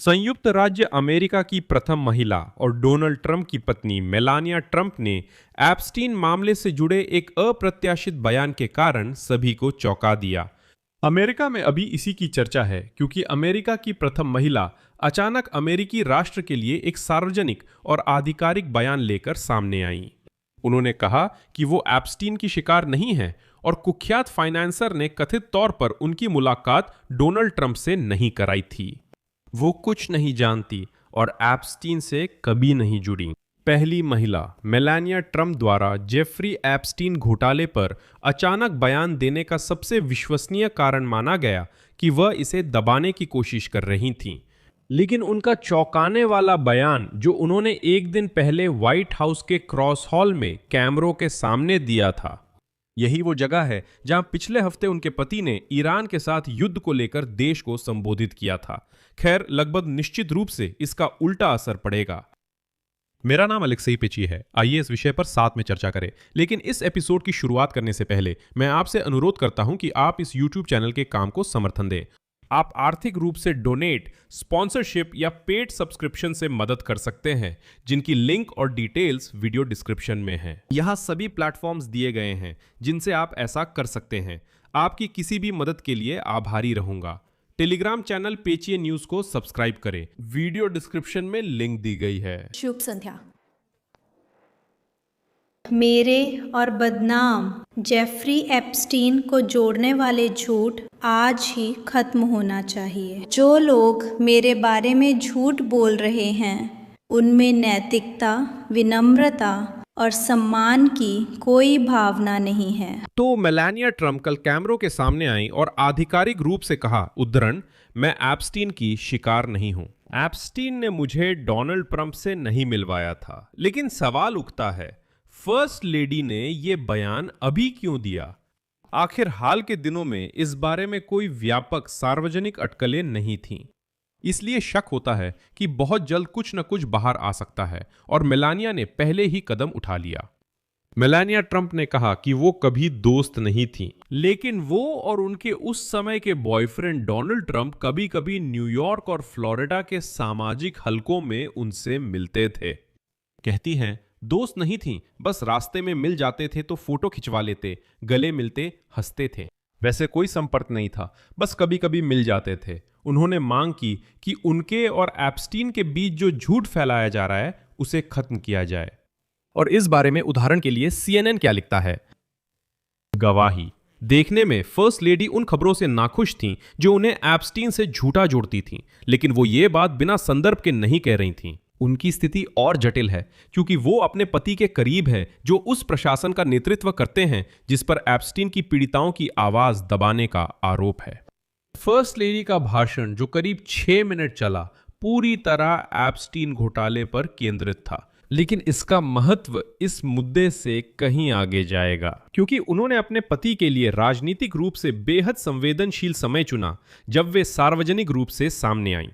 संयुक्त राज्य अमेरिका की प्रथम महिला और डोनाल्ड ट्रंप की पत्नी मेलानिया ट्रंप ने एप्स्टीन मामले से जुड़े एक अप्रत्याशित बयान के कारण सभी को चौंका दिया। अमेरिका में अभी इसी की चर्चा है क्योंकि अमेरिका की प्रथम महिला अचानक अमेरिकी राष्ट्र के लिए एक सार्वजनिक और आधिकारिक बयान लेकर सामने आई। उन्होंने कहा कि वो एप्स्टीन की शिकार नहीं है और कुख्यात फाइनेंसर ने कथित तौर पर उनकी मुलाकात डोनाल्ड ट्रंप से नहीं कराई थी। वो कुछ नहीं जानती और एप्स्टीन से कभी नहीं जुड़ी। पहली महिला मेलानिया ट्रंप द्वारा जेफरी एप्स्टीन घोटाले पर अचानक बयान देने का सबसे विश्वसनीय कारण माना गया कि वह इसे दबाने की कोशिश कर रही थीं। लेकिन उनका चौंकाने वाला बयान जो उन्होंने एक दिन पहले व्हाइट हाउस के क्रॉस हॉल में कैमरों के सामने दिया था, यही वो जगह है जहां पिछले हफ्ते उनके पति ने ईरान के साथ युद्ध को लेकर देश को संबोधित किया था। खैर, लगभग निश्चित रूप से इसका उल्टा असर पड़ेगा। मेरा नाम अलेक्सई पेची है। आइए इस विषय पर साथ में चर्चा करें। लेकिन इस एपिसोड की शुरुआत करने से पहले मैं आपसे अनुरोध करता हूं कि आप इस YouTube चैनल के काम को समर्थन दें। आप आर्थिक रूप से डोनेट, स्पॉन्सरशिप या पेड सब्सक्रिप्शन से मदद कर सकते हैं, जिनकी लिंक और डिटेल्स वीडियो डिस्क्रिप्शन में हैं। यहाँ सभी प्लेटफॉर्म्स दिए गए हैं जिनसे आप ऐसा कर सकते हैं। आपकी किसी भी मदद के लिए आभारी रहूंगा। टेलीग्राम चैनल पेचिए न्यूज को सब्सक्राइब करें। वीडियो डिस्क्रिप्शन में लिंक दी गई है। शुभ संध्या। मेरे और बदनाम जेफरी एप्स्टीन को जोड़ने वाले झूठ आज ही खत्म होना चाहिए। जो लोग मेरे बारे में झूठ बोल रहे हैं उनमें नैतिकता, विनम्रता और सम्मान की कोई भावना नहीं है। तो मेलानिया ट्रंप कल कैमरों के सामने आई और आधिकारिक रूप से कहा, उद्धरण, मैं एप्स्टीन की शिकार नहीं हूं। एप्स्टीन ने मुझे डोनाल्ड ट्रंप से नहीं मिलवाया था। लेकिन सवाल उठता है, फर्स्ट लेडी ने यह बयान अभी क्यों दिया? आखिर हाल के दिनों में इस बारे में कोई व्यापक सार्वजनिक अटकलें नहीं थीं। इसलिए शक होता है कि बहुत जल्द कुछ न कुछ बाहर आ सकता है और मेलानिया ने पहले ही कदम उठा लिया। मेलानिया ट्रंप ने कहा कि वो कभी दोस्त नहीं थी, लेकिन वो और उनके उस समय के बॉयफ्रेंड डोनाल्ड ट्रंप कभी कभी न्यूयॉर्क और फ्लोरिडा के सामाजिक हलकों में उनसे मिलते थे। कहती हैं, दोस्त नहीं थी, बस रास्ते में मिल जाते थे तो फोटो खिंचवा लेते, गले मिलते, हंसते थे। वैसे कोई संपर्क नहीं था, बस कभी कभी मिल जाते थे। उन्होंने मांग की कि उनके और एप्स्टीन के बीच जो झूठ फैलाया जा रहा है उसे खत्म किया जाए। और इस बारे में उदाहरण के लिए CNN क्या लिखता है? गवाही देखने में फर्स्ट लेडी उन खबरों से नाखुश थीं जो उन्हें एप्स्टीन से झूठा जोड़ती थीं, लेकिन वो ये बात बिना संदर्भ के नहीं कह रही थीं। उनकी स्थिति और जटिल है क्योंकि वो अपने पति के करीब है जो उस प्रशासन का नेतृत्व करते हैं जिस पर एप्स्टीन की पीड़िताओं की आवाज दबाने का आरोप है। फर्स्ट लेडी का भाषण जो करीब 6 मिनट चला, पूरी तरह एप्स्टीन घोटाले पर केंद्रित था। लेकिन इसका महत्व इस मुद्दे से कहीं आगे जाएगा क्योंकि उन्होंने अपने पति के लिए राजनीतिक रूप से बेहद संवेदनशील समय चुना जब वे सार्वजनिक रूप से सामने आईं।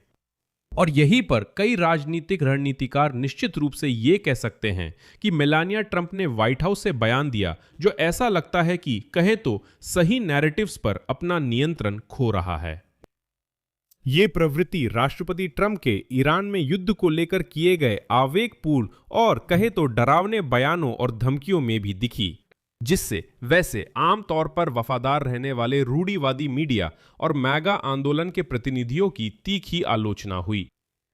और यहीं पर कई राजनीतिक रणनीतिकार निश्चित रूप से ये कह सकते हैं कि मेलानिया ट्रंप ने व्हाइट हाउस से बयान दिया जो ऐसा लगता है कि कहे तो सही नैरेटिव्स पर अपना नियंत्रण खो रहा है। ये प्रवृत्ति राष्ट्रपति ट्रंप के ईरान में युद्ध को लेकर किए गए आवेगपूर्ण और कहे तो डरावने बयानों और धमकियों में भी दिखी, जिससे वैसे आमतौर पर वफादार रहने वाले रूढ़िवादी मीडिया और मैगा आंदोलन के प्रतिनिधियों की तीखी आलोचना हुई।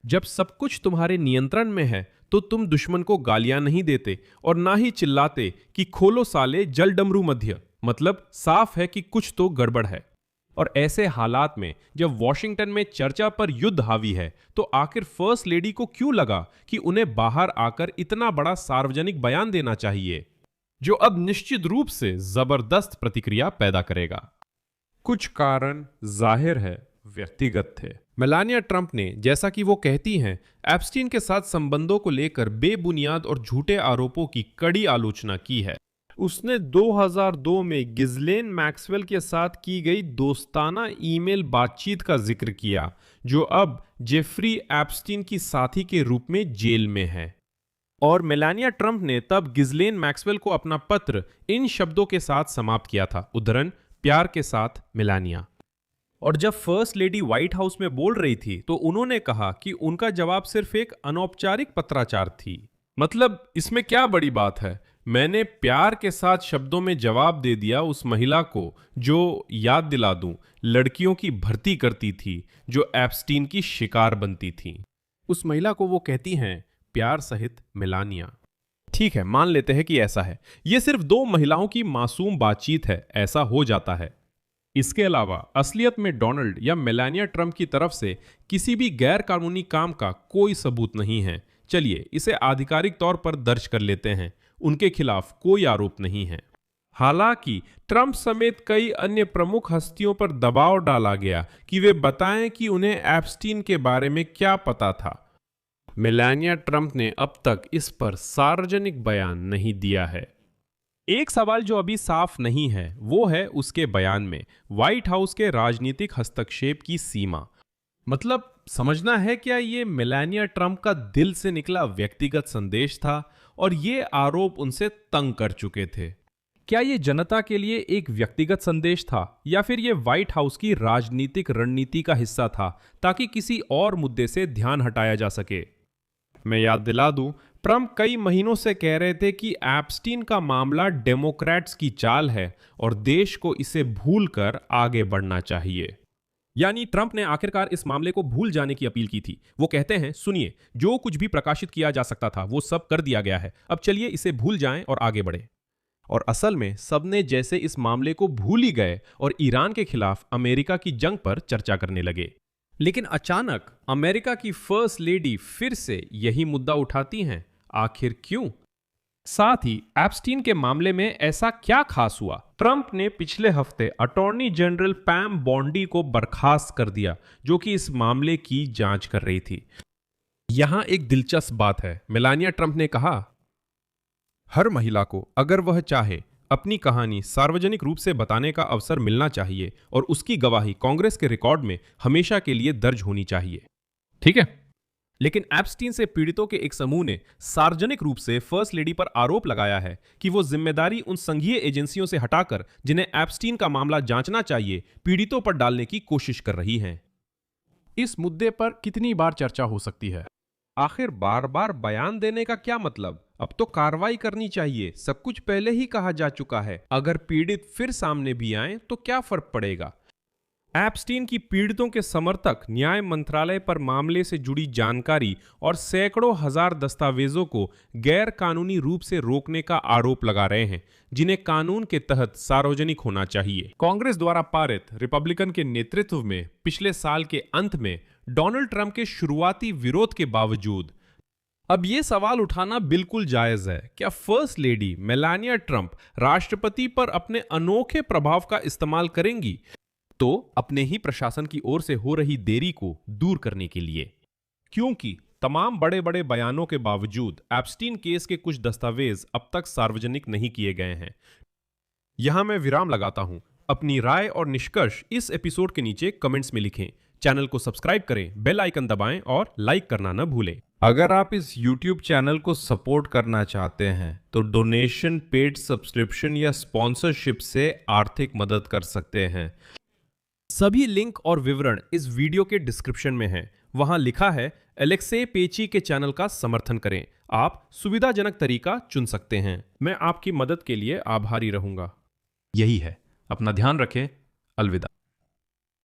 जब सब कुछ तुम्हारे नियंत्रण में है तो तुम दुश्मन को गालियां नहीं देते और ना ही चिल्लाते कि खोलो साले जल डमरू मध्य, मतलब साफ है कि कुछ तो गड़बड़ है। और ऐसे हालात में जब वॉशिंगटन में चर्चा पर युद्ध हावी है तो आखिर फर्स्ट लेडी को क्यों लगा कि उन्हें बाहर आकर इतना बड़ा सार्वजनिक बयान देना चाहिए, जो अब निश्चित रूप से जबरदस्त प्रतिक्रिया पैदा करेगा? कुछ कारण जाहिर है व्यक्तिगत थे। मेलानिया ट्रंप ने, जैसा कि वो कहती हैं, एप्स्टीन के साथ संबंधों को लेकर बेबुनियाद और झूठे आरोपों की कड़ी आलोचना की है। उसने 2002 में गिज़लेन मैक्सवेल के साथ की गई दोस्ताना ईमेल बातचीत का जिक्र किया, जो अब जेफरी एप्स्टीन की साथी के रूप में जेल में है। और मेलानिया ट्रंप ने तब गिज़लेन मैक्सवेल को अपना पत्र इन शब्दों के साथ समाप्त किया था, उद्धरण, प्यार के साथ मेलानिया। और जब फर्स्ट लेडी व्हाइट हाउस में बोल रही थी तो उन्होंने कहा कि उनका जवाब सिर्फ एक अनौपचारिक पत्राचार थी। मतलब इसमें क्या बड़ी बात है? मैंने प्यार के साथ शब्दों में जवाब दे दिया उस महिला को जो, याद दिला दूं, लड़कियों की भर्ती करती थी, जो एप्स्टीन की शिकार बनती थी। उस महिला को वो कहती हैं प्यार सहित मेलानिया। ठीक है, मान लेते हैं कि ऐसा है। ये सिर्फ दो महिलाओं की मासूम बातचीत है, ऐसा हो जाता है। इसके अलावा असलियत में डोनाल्ड या मेलानिया ट्रंप की तरफ से किसी भी गैर कानूनी काम का कोई सबूत नहीं है। चलिए इसे आधिकारिक तौर पर दर्ज कर लेते हैं। उनके खिलाफ कोई आरोप नहीं है। हालांकि ट्रंप समेत कई अन्य प्रमुख हस्तियों पर दबाव डाला गया कि वे बताएं कि उन्हें एप्स्टीन के बारे में क्या पता था। मेलानिया ट्रंप ने अब तक इस पर सार्वजनिक बयान नहीं दिया है। एक सवाल जो अभी साफ नहीं है वो है उसके बयान में व्हाइट हाउस के राजनीतिक हस्तक्षेप की सीमा। मतलब समझना है क्या ये मेलानिया ट्रंप का दिल से निकला व्यक्तिगत संदेश था और ये आरोप उनसे तंग कर चुके थे? क्या ये जनता के लिए एक व्यक्तिगत संदेश था या फिर ये व्हाइट हाउस की राजनीतिक रणनीति का हिस्सा था ताकि किसी और मुद्दे से ध्यान हटाया जा सके? मैं याद दिला दूं, ट्रंप कई महीनों से कह रहे थे कि एप्स्टीन का मामला डेमोक्रेट्स की चाल है और देश को इसे भूलकर आगे बढ़ना चाहिए। यानी ट्रंप ने आखिरकार इस मामले को भूल जाने की अपील की थी। वो कहते हैं सुनिए, जो कुछ भी प्रकाशित किया जा सकता था वो सब कर दिया गया है, अब चलिए इसे भूल जाएं और आगे बढ़े। और असल में सबने जैसे इस मामले को भूल ही गए और ईरान के खिलाफ अमेरिका की जंग पर चर्चा करने लगे। लेकिन अचानक अमेरिका की फर्स्ट लेडी फिर से यही मुद्दा उठाती हैं। आखिर क्यों? साथ ही एप्स्टीन के मामले में ऐसा क्या खास हुआ? ट्रंप ने पिछले हफ्ते अटॉर्नी जनरल पैम बॉन्डी को बर्खास्त कर दिया, जो कि इस मामले की जांच कर रही थी। यहां एक दिलचस्प बात है। मेलानिया ट्रंप ने कहा, हर महिला को अगर वह चाहे अपनी कहानी सार्वजनिक रूप से बताने का अवसर मिलना चाहिए और उसकी गवाही कांग्रेस के रिकॉर्ड में हमेशा के लिए दर्ज होनी चाहिए। ठीक है, लेकिन एप्स्टीन से पीड़ितों के एक समूह ने सार्वजनिक रूप से फर्स्ट लेडी पर आरोप लगाया है कि वो जिम्मेदारी उन संघीय एजेंसियों से हटाकर जिन्हें एप्स्टीन का मामला जांचना चाहिए, पीड़ितों पर डालने की कोशिश कर रही हैं। इस मुद्दे पर कितनी बार चर्चा हो सकती है? आखिर बार बार बयान देने का क्या मतलब? अब तो कार्रवाई करनी चाहिए। सब कुछ पहले ही कहा जा चुका है। अगर पीड़ित फिर सामने भी आए तो क्या फर्क पड़ेगा? एप्स्टीन की पीड़ितों के समर्थक न्याय मंत्रालय पर मामले से जुड़ी जानकारी और सैकड़ों हजार दस्तावेजों को गैर कानूनी रूप से रोकने का आरोप लगा रहे हैं, जिन्हें कानून के तहत सार्वजनिक होना चाहिए। कांग्रेस द्वारा पारित रिपब्लिकन के नेतृत्व में पिछले साल के अंत में डोनाल्ड ट्रंप के शुरुआती विरोध के बावजूद अब ये सवाल उठाना बिल्कुल जायज है, क्या फर्स्ट लेडी मेलानिया ट्रंप राष्ट्रपति पर अपने अनोखे प्रभाव का इस्तेमाल करेंगी, तो अपने ही प्रशासन की ओर से हो रही देरी को दूर करने के लिए? क्योंकि तमाम बड़े बड़े बयानों के बावजूद एप्स्टीन केस के कुछ दस्तावेज अब तक सार्वजनिक नहीं किए गए हैं। यहां मैं विराम लगाता हूं। अपनी राय और निष्कर्ष इस एपिसोड के नीचे कमेंट्स में लिखें। चैनल को सब्सक्राइब करें, बेल आइकन दबाएं और लाइक करना न भूलें। अगर आप इस YouTube चैनल को सपोर्ट करना चाहते हैं तो डोनेशन, पेड सब्सक्रिप्शन या स्पॉन्सरशिप से आर्थिक मदद कर सकते हैं। सभी लिंक और विवरण इस वीडियो के डिस्क्रिप्शन में हैं। वहां लिखा है एलेक्से पेची के चैनल का समर्थन करें। आप सुविधाजनक तरीका चुन सकते हैं। मैं आपकी मदद के लिए आभारी रहूंगा। यही है। अपना ध्यान रखें। अलविदा।